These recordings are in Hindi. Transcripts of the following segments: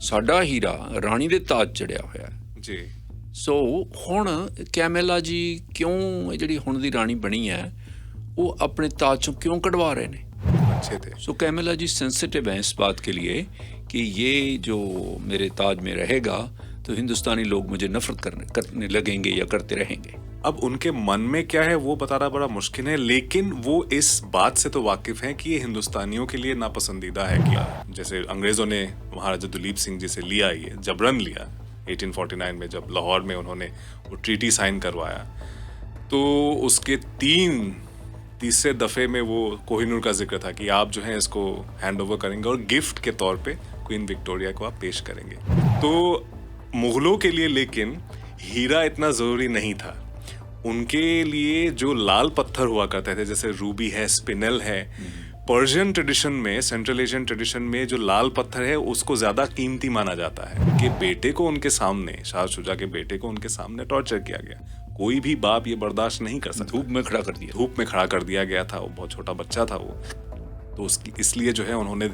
ਸਾਡਾ ਹੀਰਾ ਰਾਣੀ ਦੇ ਤਾਜ ਚੜਿਆ ਹੋਇਆ ਜੀ। ਸੋ ਹੁਣ ਕੈਮੇਲਾ ਜੀ ਕਿਉਂ ਇਹ ਜਿਹੜੀ ਹੁਣ ਦੀ ਰਾਣੀ ਬਣੀ ਹੈ वो अपने ताज चों क्यों कटवा रहे हैं? अच्छे थे। सो कैमिला जी सेंसिटिव हैं इस बात के लिए कि ये जो मेरे ताज में रहेगा तो हिंदुस्तानी लोग मुझे नफरत करने लगेंगे या करते रहेंगे। अब उनके मन में क्या है वो बताना बड़ा मुश्किल है, लेकिन वो इस बात से तो वाकिफ हैं कि ये हिंदुस्तानियों के लिए नापसंदीदा है। क्या जैसे अंग्रेजों ने महाराजा दुलीप सिंह जी से लिया, ये जबरन लिया 1849 में, जब लाहौर में उन्होंने वो ट्रीटी साइन करवाया, तो उसके तीसरे दफ़े में वो कोहिनूर का जिक्र था कि आप जो है इसको हैंड ओवर करेंगे और गिफ्ट के तौर पे क्वीन विक्टोरिया को आप पेश करेंगे। तो मुग़लों के लिए लेकिन हीरा इतना ज़रूरी नहीं था। उनके लिए जो लाल पत्थर हुआ करते थे, जैसे रूबी है, स्पिनल है, पर्शियन ट्रेडिशन में, सेंट्रल एशियन ट्रेडिशन में जो लाल पत्थर है उसको ज़्यादा कीमती माना जाता है कि बेटे को उनके सामने, शाह शुजा के बेटे को उनके सामने टॉर्चर किया गया। कोई भी बाप ये बर्दाश्त नहीं कर सकता। धूप में खड़ा कर दिया, धूप में खड़ा कर दिया गया था। वो बहुत छोटा बच्चा था वो, तो उसकी इसलिए जो है उन्होंने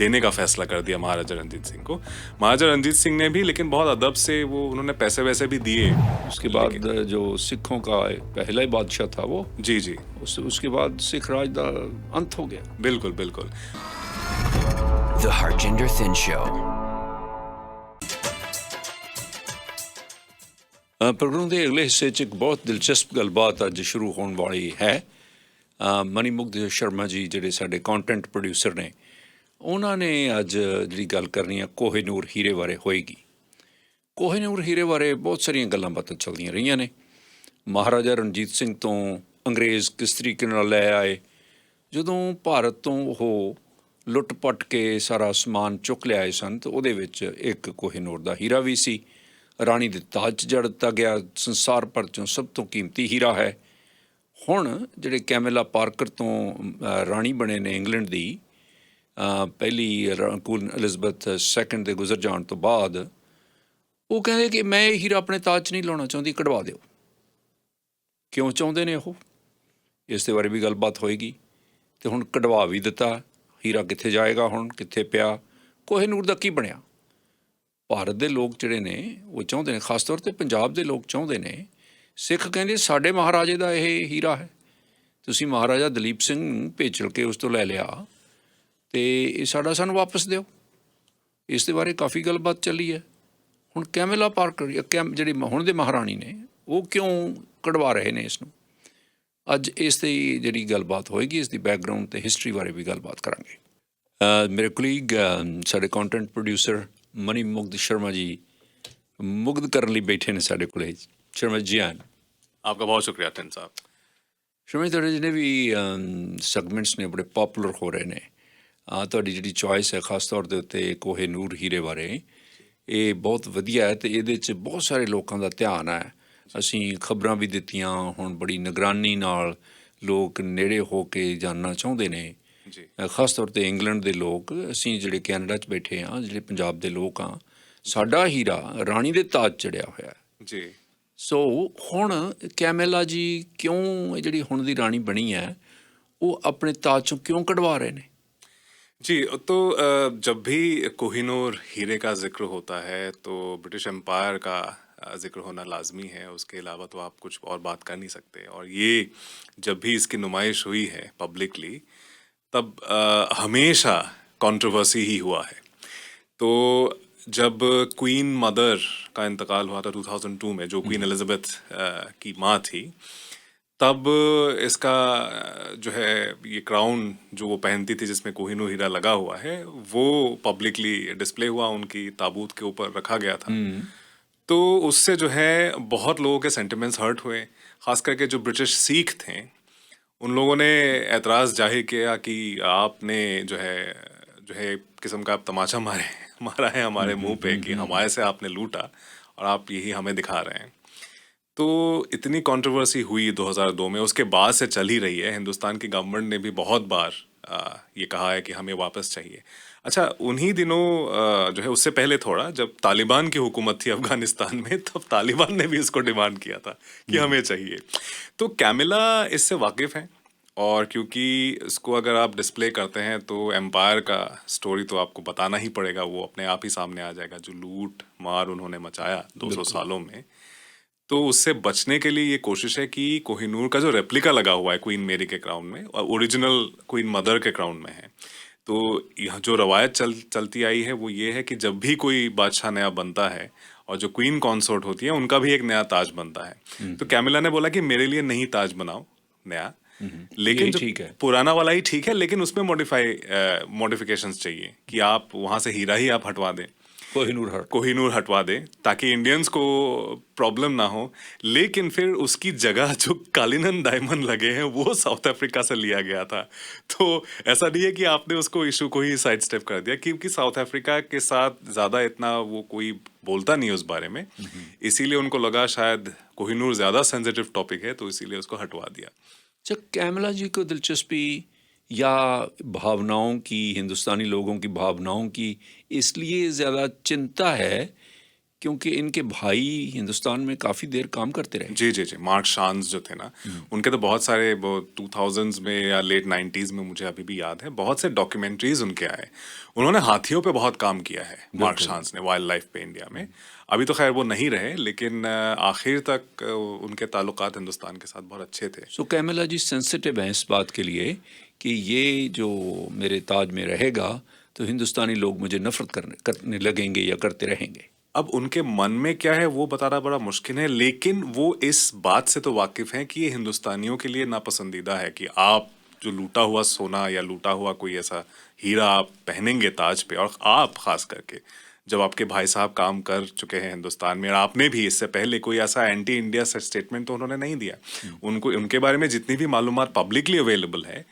देने का फैसला कर दिया महाराजा रंजीत सिंह को। महाराजा रंजीत सिंह ने भी लेकिन बहुत अदब से वो उन्होंने पैसे वैसे भी दिए। उसके बाद जो सिखों का पहला ही बादशाह था वो, जी जी, उसके बाद सिख राज का अंत हो गया। बिल्कुल बिल्कुल। The Harjinder Thin Show। Programme के अगले हिस्से एक बहुत दिलचस्प गलबात अज शुरू होने वाली है। मनीमुग्ध शर्मा जी जिहड़े साडे कंटेंट प्रोड्यूसर ने, उन्होंने अज जिहड़ी गल करनी है कोहिनूर हीरे बारे होएगी। कोहिनूर हीरे बारे बहुत सारिया गल्लां बातां चलदियां रहियां ने। महाराजा रणजीत सिंह तो अंग्रेज़ किस तरीके नाल लै आए, जदों भारत तो वो लुट पट के सारा समान चुक लिआए सन, तो उहदे विच एक कोहिनूर दा हीरा भी सी। राणी दे ताज जड़ दिता गया, संसार भर चों सब तो कीमती हीरा है। हुण जिहड़े कैमिला पार्कर तो राणी बने ने इंग्लैंड दी, पहली क्वीन एलिज़ाबेथ सैकेंड दे गुजर जाण तो बाद, वो कहंदे कि मैं ये हीरा अपने ताज च नहीं लाउणा चाहुंदी, कढवा दिओ। क्यों चाहुंदे ने ओह, इस दे बारे भी गलबात होएगी। ते हुण कढवा भी दिता, हीरा कित्थे जाएगा, हुण कित्थे पिया, कोहिनूर दा की बनिया? भारत के लोग जिहड़े ने वो चाहुंदे ने, खास तौर पर पंजाब के लोग चाहुंदे ने, सिख कहंदे साडे महाराजे दा यह हीरा है, तुसीं महाराजा दलीप सिंह नूं भेजल के उस तो लै लिया ते साडा सानूं वापस दिओ। इस दे बारे काफ़ी गलबात चली है। हुण कैमिला पार्कर जिहड़ी हुण दे महाराणी ने, वो क्यों कढवा रहे ने इसनूं? अज इस दी जिहड़ी गलबात होएगी, इस दी बैकग्राउंड ते हिस्टरी बारे भी गलबात करांगे। मेरे कुलीग साडे कंटेंट प्रोड्यूसर मनीमुग्ध शर्मा जी मुग्ध करने लिए बैठे ने साडे कोले। शर्मा जी आन, आपका बहुत शुक्रिया टिन साहब। शर्मा जी, जितने भी सैगमेंट्स ने बड़े पॉपुलर हो रहे हैं। तुहाडी जिहड़ी चॉइस है खास तौर के उत्ते कोहिनूर हीरे बारे, ये बहुत वधिया है। तो ये बहुत सारे लोगों का ध्यान है। असीं खबरां भी दित्तियां, हुण बड़ी निगरानी नाल लोग नेड़े हो के जानना चाहुंदे ने। खास तौर पर इंग्लैंड के लोग, असीं जिहड़े कैनेडा च बैठे हाँ, जिहड़े पंजाब के लोग हाँ, साडा हीरा राणी दे ताज चढ़िया होया जी। सो हुण कैमिला जी क्यों जिहड़ी हुण दी राणी बनी है वो अपने ताज चों क्यों कढवा रहे ने? जी, तो जब भी कोहिनूर हीरे का जिक्र होता है तो ब्रिटिश एम्पायर का जिक्र होना लाजमी है। उसके अलावा तो आप कुछ और बात कर नहीं सकते। और ये जब भी इसकी नुमाइश हुई है पब्लिकली, तब हमेशा कंट्रोवर्सी ही हुआ है। तो जब क्वीन मदर का इंतकाल हुआ था 2002 में, जो क्वीन एलिज़ाबेथ की माँ थी, तब इसका जो है ये क्राउन जो वो पहनती थी जिसमें कोहिनूर हीरा लगा हुआ है, वो पब्लिकली डिस्प्ले हुआ, उनकी ताबूत के ऊपर रखा गया था। तो उससे जो है बहुत लोगों के सेंटिमेंट्स हर्ट हुए। ख़ास करके जो ब्रिटिश सिख थे, उन लोगों ने एतराज़ जाहिर किया कि आपने जो है किस्म का आप तमाचा मारा है हमारे मुंह पे कि हमारे से आपने लूटा और आप यही हमें दिखा रहे हैं। तो इतनी कंट्रोवर्सी हुई 2002 में, उसके बाद से चल ही रही है। हिंदुस्तान की गवर्नमेंट ने भी बहुत बार ये कहा है कि हमें वापस चाहिए। अच्छा, उन्हीं दिनों जो है, उससे पहले थोड़ा, जब तालिबान की हुकूमत थी अफगानिस्तान में, तब तालिबान ने भी इसको डिमांड किया था कि हमें चाहिए। तो कैमिला इससे वाकिफ़ हैं और क्योंकि इसको अगर आप डिस्प्ले करते हैं तो एम्पायर का स्टोरी तो आपको बताना ही पड़ेगा, वो अपने आप ही सामने आ जाएगा, जो लूट मार उन्होंने मचाया 200 सालों में। तो उससे बचने के लिए ये कोशिश है कि कोहिनूर का जो रेप्लिका लगा हुआ है क्वीन मेरी के क्राउन में, और ओरिजिनल क्वीन मदर के क्राउन में है। तो यह जो रवायत चलती आई है वो ये है कि जब भी कोई बादशाह नया बनता है और जो क्वीन कॉन्सोर्ट होती है उनका भी एक नया ताज बनता है। तो कैमिला ने बोला कि मेरे लिए नहीं ताज बनाओ नया, लेकिन जो ठीक है। पुराना वाला ही ठीक है, लेकिन उसमें मॉडिफिकेशंस चाहिए कि आप वहां से हीरा ही आप हटवा दें, कोहिनूर हटवा दें, ताकि इंडियंस को प्रॉब्लम ना हो। लेकिन फिर उसकी जगह जो कालिनन डायमंड लगे हैं वो साउथ अफ्रीका से लिया गया था। तो ऐसा नहीं है कि आपने उसको इशू को ही साइड स्टेप कर दिया, क्योंकि साउथ अफ्रीका के साथ ज़्यादा इतना वो कोई बोलता नहीं उस बारे में, इसीलिए उनको लगा शायद कोहिनूर ज़्यादा सेंसिटिव टॉपिक है, तो इसीलिए उसको हटवा दिया। अच्छा, कैमला जी को दिलचस्पी या भावनाओं की, हिंदुस्तानी लोगों की भावनाओं की इसलिए ज़्यादा चिंता है क्योंकि इनके भाई हिंदुस्तान में काफ़ी देर काम करते रहे। जी जी जी, मार्क शांस जो थे ना, उनके तो बहुत सारे 2000s में या लेट 90s में, मुझे अभी भी याद है, बहुत से डॉक्यूमेंट्रीज उनके आए। उन्होंने हाथियों पे बहुत काम किया है मार्क शांस ने, वाइल्ड लाइफ पे इंडिया में। अभी तो खैर वो नहीं रहे, लेकिन आखिर तक उनके ताल्लुकात हिंदुस्तान के साथ बहुत अच्छे थे। सो कैमला जी सेंसिटिव हैं इस बात के लिए कि ये जो मेरे ताज में रहेगा तो हिंदुस्तानी लोग मुझे नफरत करने लगेंगे या करते रहेंगे। अब उनके मन में क्या है वो बताना बड़ा मुश्किल है, लेकिन वो इस बात से तो वाकिफ हैं कि ये हिंदुस्तानियों के लिए नापसंदीदा है कि आप जो लूटा हुआ सोना या लूटा हुआ कोई ऐसा हीरा आप पहनेंगे ताज पे, और आप खास करके जब आपके भाई साहब काम कर चुके हैं हिंदुस्तान में, और आपने भी इससे पहले कोई ऐसा एंटी इंडिया स्टेटमेंट तो उन्होंने नहीं दिया। उनको उनके बारे में जितनी भी मालूमात पब्लिकली अवेलेबल है,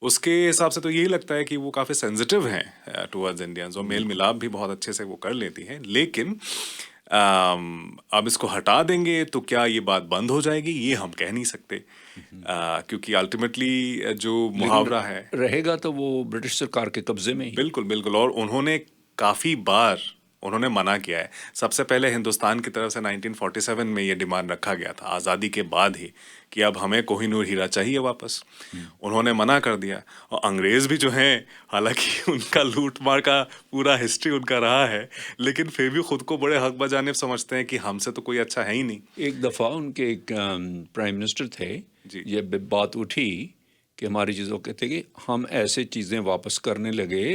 उसके हिसाब से तो यही लगता है कि वो काफ़ी सेंसिटिव हैं टुवर्ड्स इंडियंस, और मेल मिलाप भी बहुत अच्छे से वो कर लेती हैं। लेकिन अब इसको हटा देंगे तो क्या ये बात बंद हो जाएगी, ये हम कह नहीं सकते, क्योंकि अल्टीमेटली जो मुहावरा है रहेगा तो वो ब्रिटिश सरकार के कब्जे में ही। बिल्कुल बिल्कुल। और उन्होंने काफ़ी बार उन्होंने मना किया है। सबसे पहले हिंदुस्तान की तरफ से 1947 में ये डिमांड रखा गया था, आज़ादी के बाद ही, कि अब हमें कोहिनूर हीरा चाहिए वापस। उन्होंने मना कर दिया। और अंग्रेज़ भी जो हैं, हालांकि उनका लूट मार का पूरा हिस्ट्री उनका रहा है, लेकिन फिर भी खुद को बड़े हक बजानिब समझते हैं कि हमसे तो कोई अच्छा है ही नहीं। एक दफ़ा उनके एक प्राइम मिनिस्टर थे, जी। ये बात उठी कि हमारी चीज़ों कहते कि हम ऐसे चीज़ें वापस करने लगे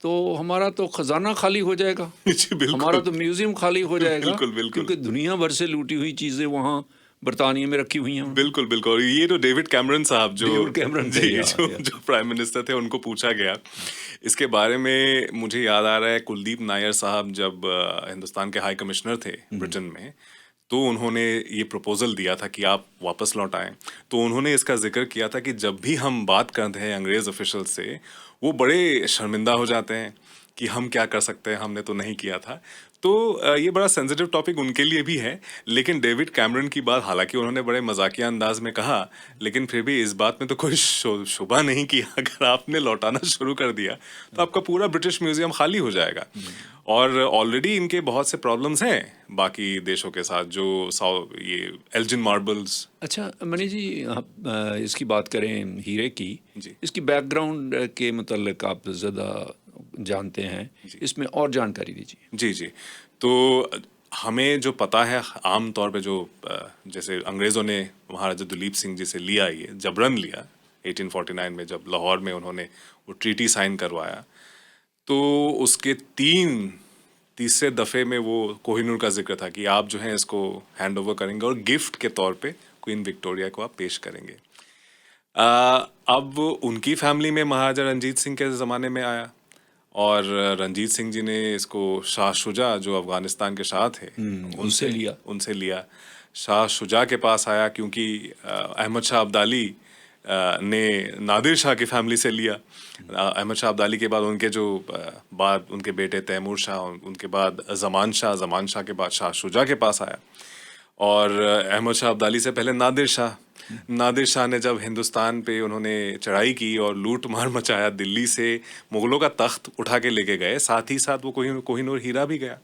तो हमारा तो खजाना खाली हो जाएगा, जी बिल्कुल, हमारा तो म्यूजियम खाली हो जाएगा। बिल्कुल बिल्कुल, क्योंकि दुनिया भर से लूटी हुई चीज़ें वहाँ बरतानिया में रखी हुई हैं। बिल्कुल बिल्कुल। और ये तो डेविड कैमरन साहब जो डेविड जो प्राइम मिनिस्टर थे, उनको पूछा गया इसके बारे में। मुझे याद आ रहा है कुलदीप नायर साहब जब हिंदुस्तान के हाई कमिश्नर थे ब्रिटेन में, तो उन्होंने ये प्रपोजल दिया था कि आप वापस लौट आएं। तो उन्होंने इसका जिक्र किया था कि जब भी हम बात करते हैं अंग्रेज़ ऑफिशियल से, वो बड़े शर्मिंदा हो जाते हैं कि हम क्या कर सकते हैं, हमने तो नहीं किया था। तो ये बड़ा सेंसिटिव टॉपिक उनके लिए भी है। लेकिन डेविड कैमरन की बात, हालांकि उन्होंने बड़े मजाकिया अंदाज में कहा, लेकिन फिर भी इस बात में तो कोई शुबा नहीं कि अगर आपने लौटाना शुरू कर दिया तो आपका पूरा ब्रिटिश म्यूजियम खाली हो जाएगा। और ऑलरेडी इनके बहुत से प्रॉब्लम्स हैं बाकी देशों के साथ, जो ये एल्जिन मार्बल्स। अच्छा मनी जी, आप इसकी बात करें हीरे की, जी। इसकी बैकग्राउंड के मतलब आप ज़्यादा जानते हैं, इसमें और जानकारी दीजिए। जी जी। तो हमें जो पता है आम तौर पे, जो जैसे अंग्रेज़ों ने महाराजा दुलीप सिंह जी से लिया, ये जबरन लिया 1849 में, जब लाहौर में उन्होंने वो ट्रीटी साइन करवाया, तो उसके तीसरे दफ़े में वो कोहिनूर का जिक्र था कि आप जो है इसको हैंड ओवर करेंगे और गिफ्ट के तौर पे क्वीन विक्टोरिया को आप पेश करेंगे। अब उनकी फैमिली में महाराजा रंजीत सिंह के ज़माने में आया, और रंजीत सिंह जी ने इसको शाह शुजा, जो अफ़गानिस्तान के शाह थे, उनसे लिया। शाह शुजा के पास आया क्योंकि अहमद शाह अब्दाली ने नादिर शाह की फैमिली से लिया। अहमद शाह अब्दाली के बाद उनके बाद उनके बेटे तैमूर शाह, उनके बाद ज़मान शाह के बाद शाह शुजा के पास आया। और अहमद शाह अब्दाली से पहले नादिर शाह ने जब हिंदुस्तान पे उन्होंने चढ़ाई की और लूट मार मचाया, दिल्ली से मुग़लों का तख्त उठा के लेके गए, साथ ही साथ वो कोहिनूर हीरा भी गया।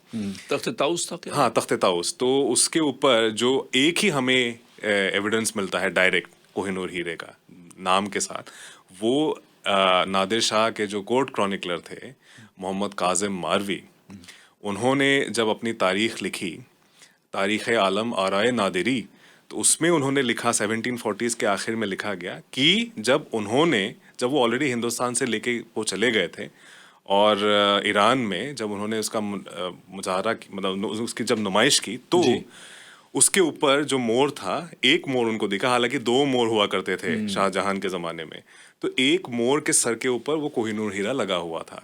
तख्त ताउस था क्या? हाँ, तख्त ताउस। तो उसके ऊपर जो एक ही हमें एविडेंस मिलता है डायरेक्ट कोहिनूर हीरे का, नाम के साथ, वो नादिर शाह के जो कोर्ट क्रॉनिकलर थे मोहम्मद काजिम मारवी, उन्होंने जब अपनी तारीख लिखी, तारीख़ आलम आराए नादिरी, तो उसमें उन्होंने लिखा 1740s के आखिर में लिखा गया कि जब वो ऑलरेडी हिंदुस्तान से लेके वो चले गए थे और ईरान में जब उन्होंने उसका मुजाहरा मतलब उसकी जब नुमाइश की, तो उसके ऊपर जो मोर था, एक मोर उनको दिखा, हालांकि 2 मोर हुआ करते थे शाहजहां के ज़माने में, तो एक मोर के सर के ऊपर वो कोहिनूर हीरा लगा हुआ था।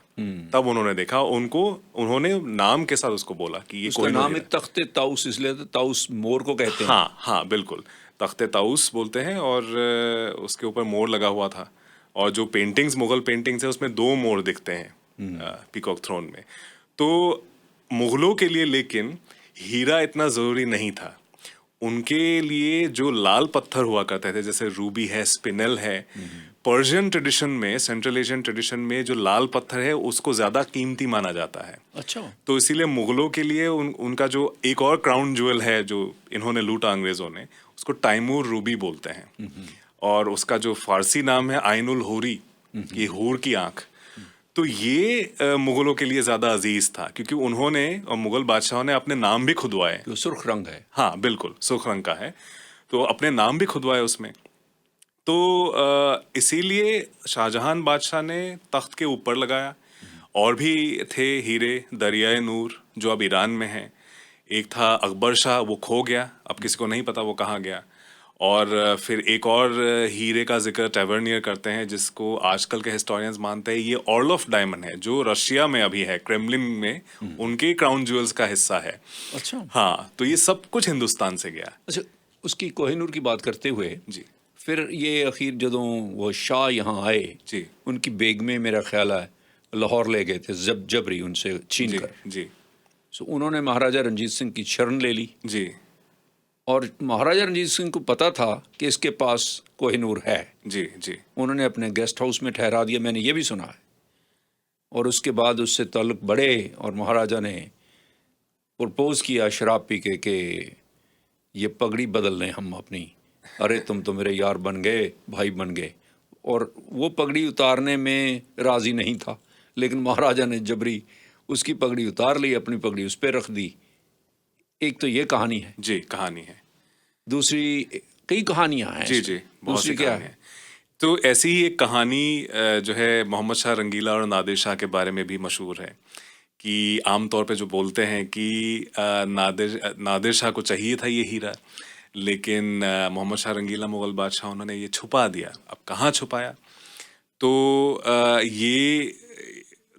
तब उन्होंने देखा, उन्होंने नाम के साथ उसको बोला कि ये उसका नाम है तख्ते ताउस, इसलिए तो ताउस मोर को कहते हैं। हाँ हाँ बिल्कुल, तख्ते ताउस बोलते हैं, और उसके ऊपर मोर लगा हुआ था। और जो पेंटिंग्स, मुगल पेंटिंग्स है, उसमें 2 मोर दिखते हैं पीकॉक थ्रोन में। तो मुगलों के लिए लेकिन हीरा इतना ज़रूरी नहीं था। उनके लिए जो लाल पत्थर हुआ करते थे, जैसे रूबी है, स्पिनल है, पर्शियन ट्रेडिशन में, सेंट्रल एशियन ट्रेडिशन में जो लाल पत्थर है उसको ज़्यादा कीमती माना जाता है। अच्छा। तो इसीलिए मुगलों के लिए उनका जो एक और क्राउन ज्वेल है जो इन्होंने लूटा अंग्रेज़ों ने, उसको तैमूर रूबी बोलते हैं, और उसका जो फारसी नाम है आइनुल हूरी, ये हूर की आँख। तो ये मुगलों के लिए ज़्यादा अजीज था, क्योंकि उन्होंने और मुगल बादशाहों ने अपने नाम भी खुदवाए। जो सुर्ख रंग है। हाँ बिल्कुल, सुर्ख रंग का है, तो अपने नाम भी खुदवाए उसमें। तो इसीलिए शाहजहां बादशाह ने तख्त के ऊपर लगाया। और भी थे हीरे, दरियाए नूर जो अब ईरान में है, एक था अकबर शाह, वो खो गया, अब किसी को नहीं पता वो कहाँ गया। और फिर एक और हीरे का जिक्र टैवर्नियर करते हैं, जिसको आजकल के हिस्टोरियंस मानते हैं ये ऑर्ल ऑफ डायमंड है, जो रशिया में अभी है, क्रेमलिन में उनके क्राउन ज्वेल्स का हिस्सा है। अच्छा। हाँ, तो ये सब कुछ हिंदुस्तान से गया। अच्छा, उसकी कोहिनूर की बात करते हुए जी, फिर ये आखिर ਜਦੋਂ वो शाह यहाँ आए, जी, उनकी बेगमें मेरा ख्याल है लाहौर ले गए थे जबरी उनसे छीन जी, कर। जी, सो उन्होंने महाराजा रंजीत सिंह की शरण ले ली, जी, और महाराजा रंजीत सिंह को पता था कि इसके पास कोहिनूर है। जी, जी, उन्होंने अपने गेस्ट हाउस में ठहरा दिया, मैंने ये भी सुना है। और उसके बाद उससे ताल्लुक बढ़े और महाराजा ने प्रपोज किया शराब पी के कि ये पगड़ी बदल लें हम अपनी, अरे तुम तो मेरे यार बन गए, भाई बन गए। और वो पगड़ी उतारने में राज़ी नहीं था, लेकिन महाराजा ने जबरी उसकी पगड़ी उतार ली, अपनी पगड़ी उस पर रख दी। एक तो ये कहानी है। जी, कहानी है। दूसरी कई कहानियां हैं। जी, जी, बहुत सी दूसरी क्या कहानी है। तो ऐसी ही एक कहानी जो है मोहम्मद शाह रंगीला और नादिर शाह के बारे में भी मशहूर है, कि आमतौर पे जो बोलते हैं कि नादिर शाह को चाहिए था ये हीरा, लेकिन मोहम्मद शाह रंगीला मुग़ल बादशाह उन्होंने ये छुपा दिया। अब कहाँ छुपाया? तो ये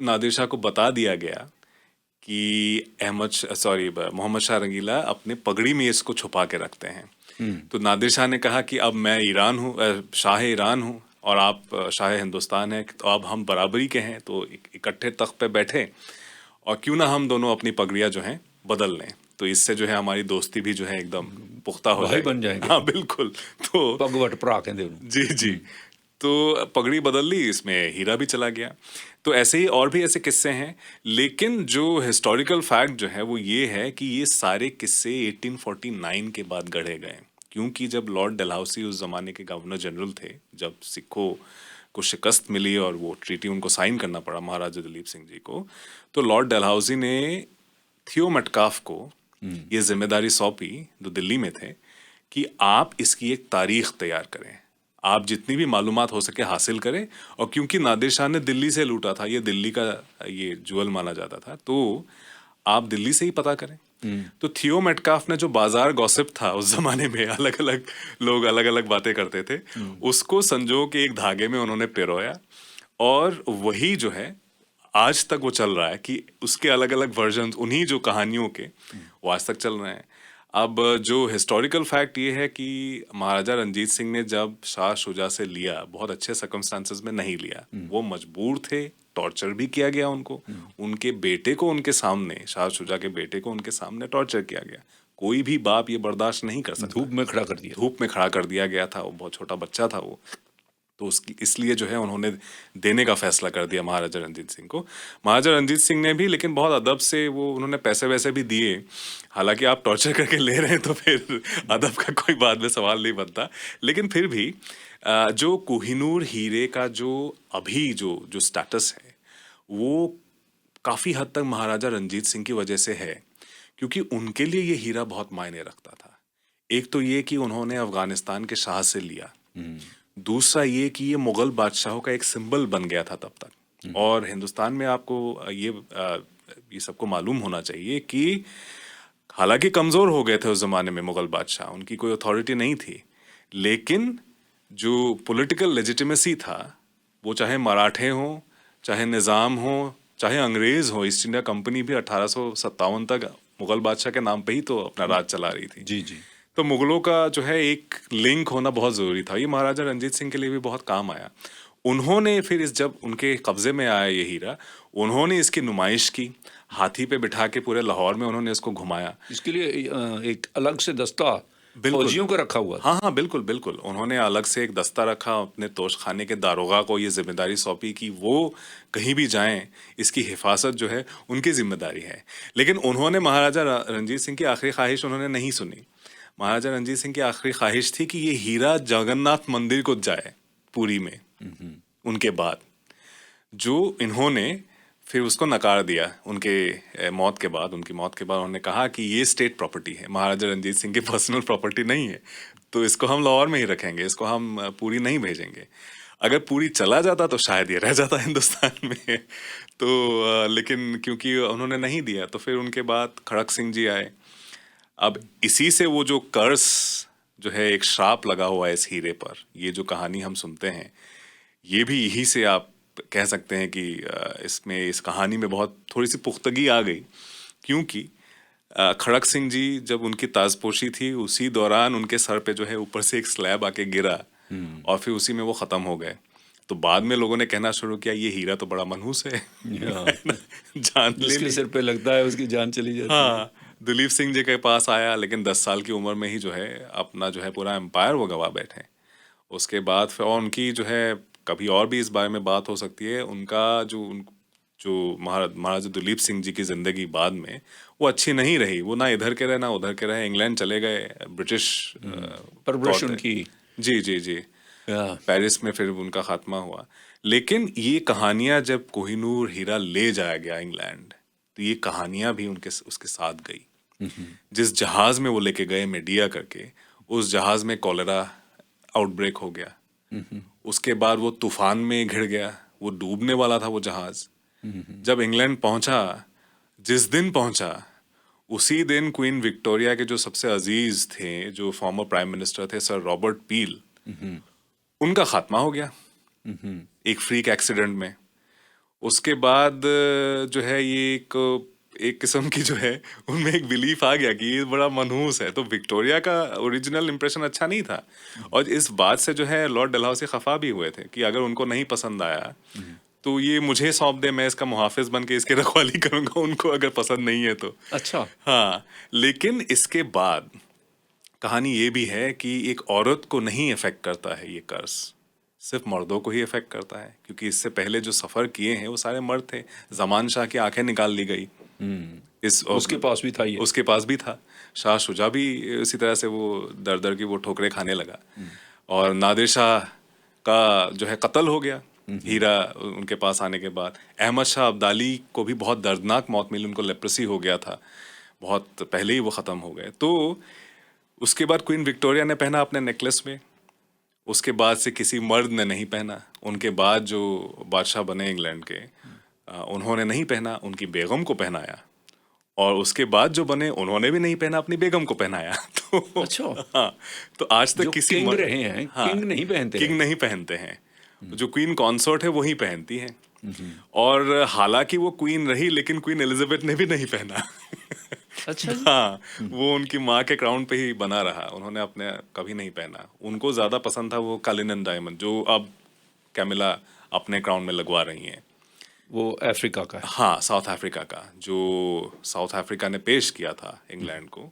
नादिर शाह को बता दिया गया कि मोहम्मद शाह रंगीला अपने पगड़ी में इसको छुपा के रखते हैं। तो नादिर शाह ने कहा कि अब मैं ईरान हूँ, शाह ईरान हूँ, और आप शाह हिंदुस्तान हैं, तो अब हम बराबरी के हैं, तो इकट्ठे तख्त पे बैठे, और क्यों ना हम दोनों अपनी पगड़ियाँ जो हैं बदल लें, तो इससे जो है हमारी दोस्ती भी जो है एकदम पुख्ता हो भाई बन जाएंगे। हाँ बिल्कुल। तो पगवट परा कहते जी जी, तो पगड़ी बदल ली, इसमें हीरा भी चला गया। तो ऐसे ही और भी ऐसे किस्से हैं, लेकिन जो हिस्टोरिकल फैक्ट जो है वो ये है कि ये सारे किस्से 1849 के बाद गढ़े गए, क्योंकि जब लॉर्ड डलहौसी उस ज़माने के गवर्नर जनरल थे, जब सिखों को शिकस्त मिली और वो ट्रीटी उनको साइन करना पड़ा महाराजा दलीप सिंह जी को, तो लॉर्ड डलहौसी ने थियो मेटकाफ को ये जिम्मेदारी सौंपी, जो दिल्ली में थे, कि आप इसकी एक तारीख तैयार करें, आप जितनी भी मालूमात हो सके हासिल करें। और क्योंकि नादिर शाह ने दिल्ली से लूटा था, ये दिल्ली का ये ज्वेल माना जाता था, तो आप दिल्ली से ही पता करें। तो थियो मेटकाफ ने जो बाजार गॉसिप था उस जमाने में, अलग अलग लोग अलग अलग बातें करते थे, उसको संजो के एक धागे में उन्होंने पिरोया, और वही जो है आज तक वो चल रहा है, कि उसके अलग अलग वर्जन, उन्हीं जो कहानियों के, वो आज तक चल रहे हैं। अब जो हिस्टोरिकल फैक्ट ये है कि महाराजा रंजीत सिंह ने जब शाह शुजा से लिया, बहुत अच्छे सर्कमस्टांसेस में नहीं लिया, वो मजबूर थे, टॉर्चर भी किया गया उनको, उनके बेटे को उनके सामने, शाह शुजा के बेटे को उनके सामने टॉर्चर किया गया। कोई भी बाप ये बर्दाश्त नहीं कर सकता। धूप में खड़ा कर दिया, धूप में खड़ा कर दिया गया था, वो बहुत छोटा बच्चा था वो। तो उसकी इसलिए जो है उन्होंने देने का फैसला कर दिया महाराजा रंजीत सिंह को। महाराजा रंजीत सिंह ने भी लेकिन बहुत अदब से वो उन्होंने पैसे वैसे भी दिए, हालांकि आप टॉर्चर करके ले रहे हैं तो फिर अदब का कोई बाद में सवाल नहीं बनता, लेकिन फिर भी जो कोहिनूर हीरे का जो अभी जो स्टेटस है वो काफ़ी हद तक महाराजा रंजीत सिंह की वजह से है, क्योंकि उनके लिए ये हीरा बहुत मायने रखता था। एक तो ये कि उन्होंने अफगानिस्तान के शाह से लिया, दूसरा ये कि ये मुगल बादशाहों का एक सिंबल बन गया था तब तक। और हिंदुस्तान में आपको ये सबको मालूम होना चाहिए कि हालांकि कमज़ोर हो गए थे उस ज़माने में मुगल बादशाह, उनकी कोई अथॉरिटी नहीं थी, लेकिन जो पॉलिटिकल लेजिटिमेसी था वो चाहे मराठे हों, चाहे निज़ाम हो, चाहे अंग्रेज़ हो, ईस्ट इंडिया कंपनी भी 1857 तक मुगल बादशाह के नाम पे ही तो अपना राज चला रही थी। जी जी। तो मुगलों का जो है एक लिंक होना बहुत ज़रूरी था। ये महाराजा रंजीत सिंह के लिए भी बहुत काम आया। उन्होंने फिर जब उनके कब्जे में आया ये हीरा, उन्होंने इसकी नुमाइश की, हाथी पे बिठा के पूरे लाहौर में उन्होंने इसको घुमाया। इसके लिए एक अलग से दस्ता बिल्कुल। फौजियों का रखा हुआ था। हाँ हाँ, बिल्कुल बिल्कुल। उन्होंने अलग से एक दस्ता रखा, अपने तोशखाने के दारोगा को ये जिम्मेदारी सौंपी कि वो कहीं भी जाएं, इसकी हिफाजत जो है उनकी जिम्मेदारी है। लेकिन उन्होंने महाराजा रंजीत सिंह की आखिरी ख्वाहिश उन्होंने नहीं सुनी। महाराजा रंजीत सिंह की आखिरी ख्वाहिश थी कि ये हीरा जगन्नाथ मंदिर को जाए पुरी में। उनके बाद जो इन्होंने फिर उसको नकार दिया उनके मौत के बाद। उनकी मौत के बाद उन्होंने कहा कि ये स्टेट प्रॉपर्टी है, महाराजा रंजीत सिंह की पर्सनल प्रॉपर्टी नहीं है, तो इसको हम लाहौर में ही रखेंगे, इसको हम पुरी नहीं भेजेंगे। अगर पुरी चला जाता तो शायद ये रह जाता हिंदुस्तान में। तो लेकिन क्योंकि उन्होंने नहीं दिया, तो फिर उनके बाद खड़क सिंह जी आए। अब इसी से वो जो कर्स जो है, एक श्राप लगा हुआ है इस हीरे पर, ये जो कहानी हम सुनते हैं, ये भी यही से आप कह सकते हैं कि इसमें, इस कहानी में बहुत थोड़ी सी पुख्तगी आ गई, क्योंकि खड़क सिंह जी जब उनकी ताजपोशी थी, उसी दौरान उनके सर पे जो है ऊपर से एक स्लैब आके गिरा और फिर उसी में वो ख़त्म हो गए। तो बाद में लोगों ने कहना शुरू किया ये हीरा तो बड़ा मनहूस है, जान ले जिसके सिर पे लगता है उसकी जान चली जाती है। हाँ, दिलीप सिंह जी के पास आया, लेकिन 10 साल की उम्र में ही जो है अपना जो है पूरा एम्पायर वो गवा बैठे। उसके बाद फिर और उनकी जो है, कभी और भी इस बारे में बात हो सकती है, उनका जो महाराजा दिलीप सिंह जी की ज़िंदगी बाद में वो अच्छी नहीं रही। वो ना इधर के रहे ना उधर के रहे, इंग्लैंड चले गए, ब्रिटिश परवरिश उनकी। जी जी जी, पेरिस में फिर उनका खात्मा हुआ। लेकिन ये कहानियां जब कोहिनूर हीरा ले जाया गया इंग्लैंड, तो ये कहानियां भी उसके साथ गई। जिस जहाज में वो लेके गए मीडिया करके, उस जहाज में कॉलेरा आउटब्रेक हो गया। उसके बाद वो तूफान में घिर गया, वो डूबने वाला था वो जहाज। जब इंग्लैंड पहुंचा, जिस दिन पहुंचा, उसी दिन क्वीन विक्टोरिया के जो सबसे अजीज थे, जो फॉर्मर प्राइम मिनिस्टर थे सर रॉबर्ट पील, उनका खात्मा हो गया एक फ्रीक एक्सीडेंट में। उसके बाद जो है ये एक किस्म की जो है उनमें एक बिलीफ आ गया कि ये बड़ा मनहूस है। तो विक्टोरिया का ओरिजिनल इंप्रेशन अच्छा नहीं था, और इस बात से जो है लॉर्ड डलहौसी खफा भी हुए थे कि अगर उनको नहीं पसंद आया तो ये मुझे सौंप दे, मैं इसका मुहाफिज बन के इसकी रखवाली करूंगा, उनको अगर पसंद नहीं है तो। अच्छा। हाँ, लेकिन इसके बाद कहानी ये भी है कि एक औरत को नहीं इफेक्ट करता है ये कर्ज, सिर्फ मर्दों को ही इफेक्ट करता है, क्योंकि इससे पहले जो सफ़र किए हैं वो सारे मर्द थे। जमान शाह की आंखें निकाल ली गई, उसके पास भी था ये। उसके पास भी था। शाह शुजा भी इसी तरह से वो दर दर की वो ठोकरें खाने लगा। और नादिर शाह का जो है कत्ल हो गया हीरा उनके पास आने के बाद। अहमद शाह अब्दाली को भी बहुत दर्दनाक मौत मिली, उनको लेप्रेसी हो गया था, बहुत पहले ही वो ख़त्म हो गए। तो उसके बाद क्वीन विक्टोरिया ने पहना अपने नेकलेस में, उसके बाद से किसी मर्द ने नहीं पहना। उनके बाद जो बादशाह बने इंग्लैंड के, उन्होंने नहीं पहना, उनकी बेगम को पहनाया। और उसके बाद जो बने उन्होंने भी नहीं पहना, अपनी बेगम को पहनाया। तो अच्छा। हाँ, तो आज तक किसी किंग रहे हैं, हाँ, किंग नहीं पहनते, किंग नहीं पहनते हैं। जो क्वीन कॉन्सोर्ट है वही पहनती हैं। और हालांकि वो क्वीन रही, लेकिन क्वीन एलिजाबेथ ने भी नहीं पहना। अच्छा। हाँ, वो उनकी माँ के क्राउन पे ही बना रहा, उन्होंने अपने कभी नहीं पहना। उनको ज्यादा पसंद था वो कालिन एंड डायमंड, जो अब कैमिला अपने क्राउन में लगवा रही हैं। वो अफ्रीका का है। हाँ, साउथ अफ्रीका का, जो साउथ अफ्रीका ने पेश किया था इंग्लैंड को।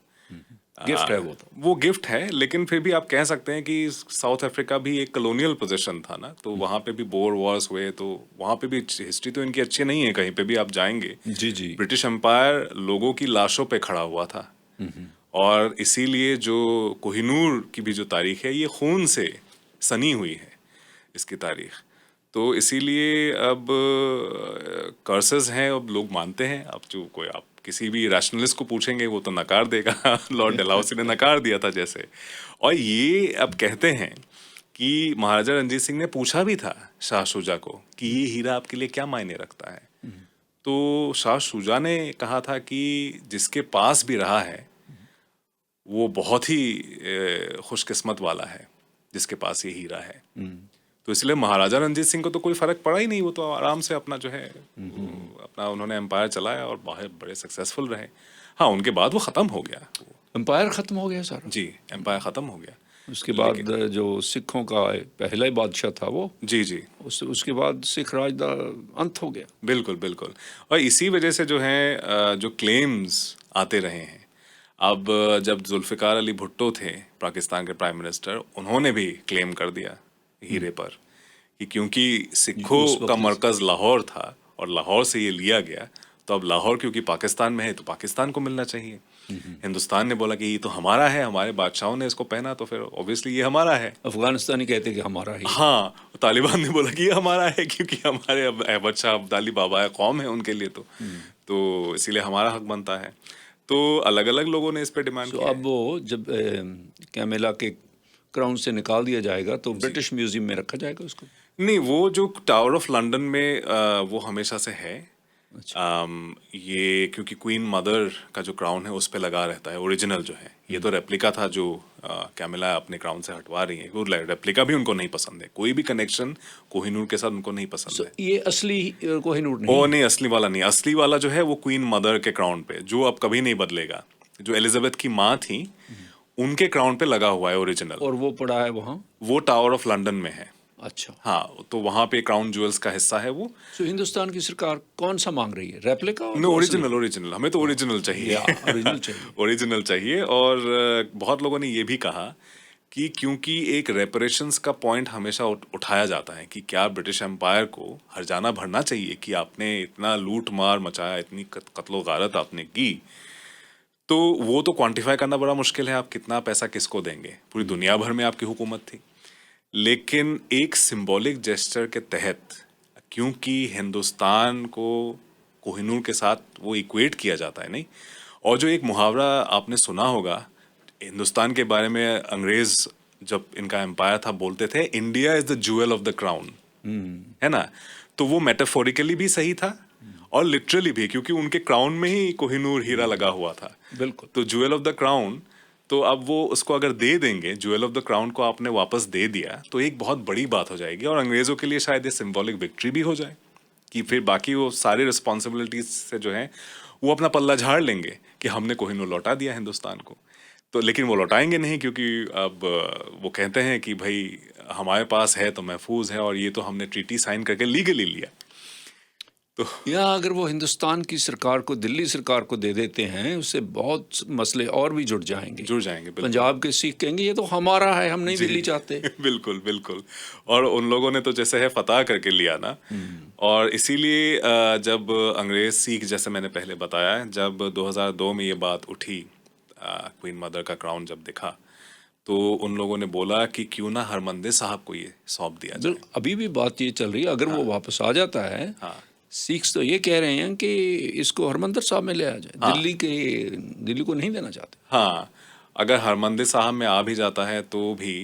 गिफ्ट है वो गिफ्ट है, लेकिन फिर भी आप कह सकते हैं कि साउथ अफ्रीका भी एक कॉलोनियल पोजीशन था ना, तो वहाँ पे भी बोर वॉर्स हुए, तो वहाँ पे भी हिस्ट्री तो इनकी अच्छी नहीं है। कहीं पे भी आप जाएंगे, जी जी, ब्रिटिश एम्पायर लोगों की लाशों पे खड़ा हुआ था। और इसीलिए जो कोहिनूर की भी जो तारीख है, ये खून से सनी हुई है इसकी तारीख। तो इसीलिए अब कर्सेस हैं, अब लोग मानते हैं। अब जो कोई आप किसी भी रैशनलिस्ट को पूछेंगे वो तो नकार देगा। लॉर्ड डलहौसी ने नकार दिया था जैसे। और ये अब कहते हैं कि महाराजा रणजीत सिंह ने पूछा भी था शाह शुजा को कि ये हीरा आपके लिए क्या मायने रखता है। तो शाह शुजा ने कहा था कि जिसके पास भी रहा है वो बहुत ही खुशकिस्मत वाला है जिसके पास ये हीरा है। तो इसलिए महाराजा रणजीत सिंह को तो कोई फर्क पड़ा ही नहीं, वो तो आराम से अपना जो है अपना उन्होंने एम्पायर चलाया और बाहर बड़े सक्सेसफुल रहे। हाँ, उनके बाद वो ख़त्म हो गया। एम्पायर ख़त्म हो गया सर? जी, एम्पायर ख़त्म हो गया। उसके बाद जो सिखों का पहला ही बादशाह था वो, जी जी, उसके बाद सिख राज का अंत हो गया। बिल्कुल बिल्कुल। और इसी वजह से जो है जो क्लेम्स आते रहे हैं। अब जब जुल्फ़िकार अली भुट्टो थे पाकिस्तान के प्राइम मिनिस्टर, उन्होंने भी क्लेम कर दिया हीरे पर कि क्योंकि सिखों का मरकज़ लाहौर था और लाहौर से ये लिया गया, तो अब लाहौर क्योंकि पाकिस्तान में है तो पाकिस्तान को मिलना चाहिए। हिंदुस्तान ने बोला कि ये तो हमारा है, हमारे बादशाहों ने इसको पहना तो फिर ऑब्वियसली ये हमारा है। अफगानिस्तानी कहते कि हमारा ही। हाँ, तालिबान ने बोला कि ये हमारा है क्योंकि हमारे अब अहमद शाह अब्दाली बाबा कौम है उनके लिए, तो इसीलिए हमारा हक बनता है। तो अलग अलग लोगों ने इस पे डिमांड किया। अब वो जब कैमिला के क्राउन से निकाल दिया जाएगा तो ब्रिटिश म्यूजियम में रखा जाएगा उसको? नहीं, वो जो टावर ऑफ लंदन में वो हमेशा से है। ये क्योंकि क्वीन मदर का जो क्राउन है उस पे लगा रहता है, ओरिजिनल जो है। ये तो रेप्लिका था जो कैमिला अपने क्राउन से हटवा रही है। वो रेप्लिका भी उनको नहीं पसंद है, कोई भी कनेक्शन कोहिनूर के साथ उनको नहीं पसंद है। ये असली कोहिनूर नहीं? वो नहीं, असली वाला नहीं। असली वाला जो है वो क्वीन मदर के क्राउन पे, जो अब कभी नहीं बदलेगा, जो एलिजाबेथ की माँ थी उनके क्राउन पे लगा हुआ है ओरिजिनल। और वो पड़ा है वहाँ? वो टावर ऑफ लंदन में है। अच्छा। हाँ, तो वहाँ पे क्राउन ज्वेल्स का हिस्सा है वो। तो हिंदुस्तान की सरकार कौन सा मांग रही है, रेप्लिका? No, original. ओरिजिनल, हमें तो ओरिजिनल चाहिए। ओरिजिनल चाहिए। ओरिजिनल चाहिए। और बहुत लोगों ने ये भी कहा कि क्योंकि एक रेपरेशंस का पॉइंट हमेशा उठाया जाता है कि क्या ब्रिटिश एम्पायर को हर्जाना भरना चाहिए कि आपने इतना लूट मार मचाया, इतनी कत्लो गारत आपने की, तो वो तो क्वांटिफाई करना बड़ा मुश्किल है। आप कितना पैसा किसको देंगे, पूरी दुनिया भर में आपकी हुकूमत थी। लेकिन एक सिंबॉलिक जेस्चर के तहत, क्योंकि हिंदुस्तान को कोहिनूर के साथ वो इक्वेट किया जाता है, नहीं, और जो एक मुहावरा आपने सुना होगा हिंदुस्तान के बारे में, अंग्रेज जब इनका एम्पायर था बोलते थे India is the jewel of the crown, है ना। तो वो मेटाफोरिकली भी सही था और लिटरली भी, क्योंकि उनके क्राउन में ही कोहिनूर हीरा लगा हुआ था। बिल्कुल। तो ज्वेल ऑफ द क्राउन, तो अब वो उसको अगर दे देंगे, ज्वेल ऑफ द क्राउन को आपने वापस दे दिया, तो एक बहुत बड़ी बात हो जाएगी और अंग्रेजों के लिए शायद ये सिंबॉलिक विक्ट्री भी हो जाए कि फिर बाकी वो सारी रिस्पॉन्सिबिलिटीज से जो है वो अपना पल्ला झाड़ लेंगे कि हमने कोहिनूर लौटा दिया हिंदुस्तान को। तो लेकिन वो लौटाएंगे नहीं, क्योंकि अब वो कहते हैं कि भाई हमारे पास है तो महफूज है और ये तो हमने ट्रीटी साइन करके लीगली लिया। तो या अगर वो हिंदुस्तान की सरकार को, दिल्ली सरकार को दे देते हैं, उससे बहुत मसले और भी जुड़ जाएंगे। बिल्कुल। पंजाब के सिख कहेंगे ये तो हमारा है, हम नहीं दिल्ली चाहते। बिल्कुल बिल्कुल। और उन लोगों ने तो जैसे है फतह करके लिया ना। और इसीलिए जब अंग्रेज सिख, जैसे मैंने पहले बताया, जब 2002 में ये बात उठी, क्वीन मदर का क्राउन जब दिखा, तो उन लोगों ने बोला कि क्यों ना हरमंदिर साहब को ये सौंप दिया जाए। अभी भी बात ये चल रही है, अगर वो वापस आ जाता है, सिख्स तो ये कह रहे हैं कि इसको हरमंदिर साहब में ले आ जाए। दिल्ली को नहीं देना चाहते। हाँ, अगर हरमंदिर साहब में आ भी जाता है तो भी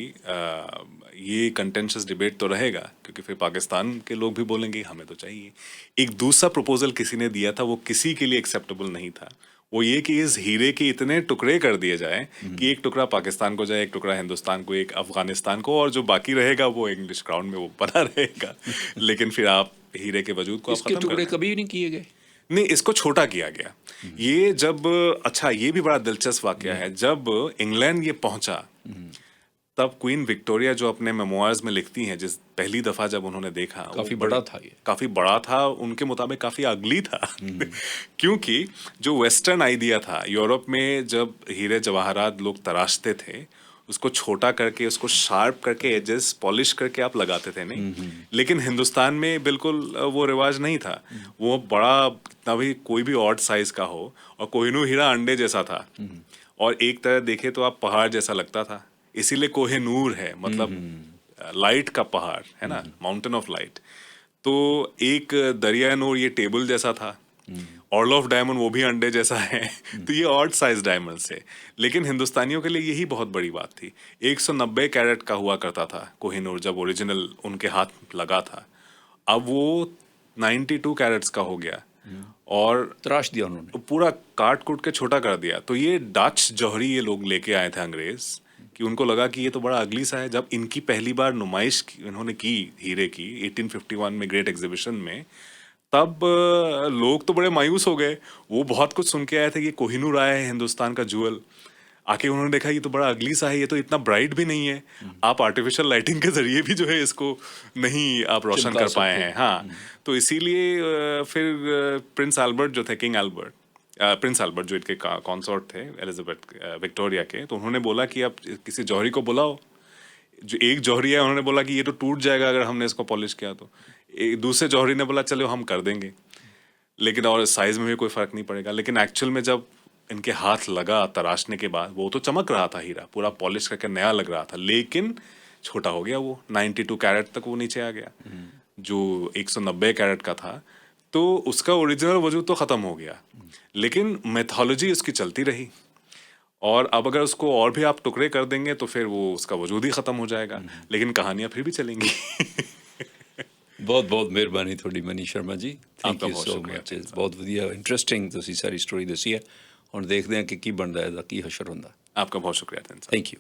ये कंटेंशियस डिबेट तो रहेगा, क्योंकि फिर पाकिस्तान के लोग भी बोलेंगे हमें तो चाहिए। एक दूसरा प्रपोजल किसी ने दिया था, वो किसी के लिए एक्सेप्टेबल नहीं था। वो ये कि इस हीरे के इतने टुकड़े कर दिए जाए कि एक टुकड़ा पाकिस्तान को जाए, एक टुकड़ा हिंदुस्तान को, एक अफगानिस्तान को, और जो बाकी रहेगा वो इंग्लिश क्राउन में वो बना रहेगा। लेकिन फिर आप हीरे के वजूद को इसके टुकड़े कभी नहीं किए गए। नहीं, इसको छोटा किया गया। ये जब, अच्छा ये भी बड़ा दिलचस्प वाकया है, जब इंग्लैंड ये पहुंचा तब क्वीन विक्टोरिया जो अपने मेमोइर्स में लिखती हैं, जिस पहली दफा जब उन्होंने देखा, काफी बड़ा था, ये काफी बड़ा था, उनके मुताबिक काफी अगली था। क्योंकि जो वेस्टर्न आइडिया था, यूरोप में जब हीरे जवाहरात लोग तराशते थे, उसको छोटा करके, उसको शार्प करके, एजेस पॉलिश करके आप लगाते थे, नहीं। लेकिन हिंदुस्तान में बिल्कुल वो रिवाज नहीं था। वो बड़ा, कितना भी कोई भी ऑड साइज का हो, और कोहिनूर हीरा अंडे जैसा था, और एक तरह देखे तो आप पहाड़ जैसा लगता था, इसीलिए कोहिनूर है, मतलब लाइट का पहाड़ है ना, माउंटेन ऑफ लाइट। तो एक दरिया नूर ये टेबल जैसा था, ऑर्ल ऑफ डायमंड वो भी अंडे जैसा है। तो ये ऑड साइज डायमंड्स है, लेकिन हिंदुस्तानियों के लिए यही बहुत बड़ी बात थी। 190 कैरेट का हुआ करता था कोहिनूर जब ओरिजिनल उनके हाथ लगा था, अब वो 92 कैरेट्स का हो गया और तराश दिया उन्होंने। पूरा काट कूट के छोटा कर दिया। तो ये डच जौहरी ये लोग लेके आए थे अंग्रेज, कि उनको लगा कि ये तो बड़ा अगली सा है। जब इनकी पहली बार नुमाइश इन्होंने की हीरे की 1851 में ग्रेट एग्जीबिशन में, तब लोग तो बड़े मायूस हो गए। वो बहुत कुछ सुन के आए थे कि कोहिनूर आया है हिंदुस्तान का ज्वेल, आके उन्होंने देखा ये तो बड़ा अगली सा है, ये तो इतना ब्राइट भी नहीं है, आप आर्टिफिशियल लाइटिंग के जरिए भी जो है इसको नहीं आप रोशन कर पाए हैं। हाँ, तो इसीलिए फिर प्रिंस एल्बर्ट जो थे, किंग एल्बर्ट, प्रिंस एल्बर्ट जो इनके कॉन्सॉर्ट थे एलिजाबेथ विक्टोरिया के, तो उन्होंने बोला कि आप किसी जौहरी को बुलाओ। जो एक जौहरी है उन्होंने बोला कि ये तो टूट जाएगा अगर हमने इसको पॉलिश किया तो। एक दूसरे जौहरी ने बोला चलो हम कर देंगे, लेकिन और साइज में भी कोई फर्क नहीं पड़ेगा। लेकिन एक्चुअल में जब इनके हाथ लगा तराशने के बाद, वो तो चमक रहा था हीरा, पूरा पॉलिश करके नया लग रहा था, लेकिन छोटा हो गया वो, 92 कैरेट तक वो नीचे आ गया जो 190 कैरेट का था। तो उसका ओरिजिनल वजूद तो ख़त्म हो गया, लेकिन मैथोलॉजी उसकी चलती रही। और अब अगर उसको और भी आप टुकड़े कर देंगे तो फिर वो उसका वजूद ही ख़त्म हो जाएगा, लेकिन कहानियाँ फिर भी चलेंगी। ਬਹੁਤ ਬਹੁਤ ਮਿਹਰਬਾਨੀ ਤੁਹਾਡੀ ਮਨੀ ਸ਼ਰਮਾ ਜੀ, ਥੈਂਕ आपका ਯੂ बहुत ਸੋ शुक्रिया, ਮਚ। ਬਹੁਤ ਵਧੀਆ ਇੰਟਰਸਟਿੰਗ ਤੁਸੀਂ ਸਾਰੀ ਸਟੋਰੀ ਦੱਸੀ ਹੈ। ਹੁਣ ਦੇਖਦੇ ਹਾਂ ਕਿ ਕੀ ਬਣਦਾ ਹੈ, ਇਹਦਾ ਕੀ ਹਸ਼ਰ ਹੁੰਦਾ। आपका बहुत शुक्रिया। Thank you.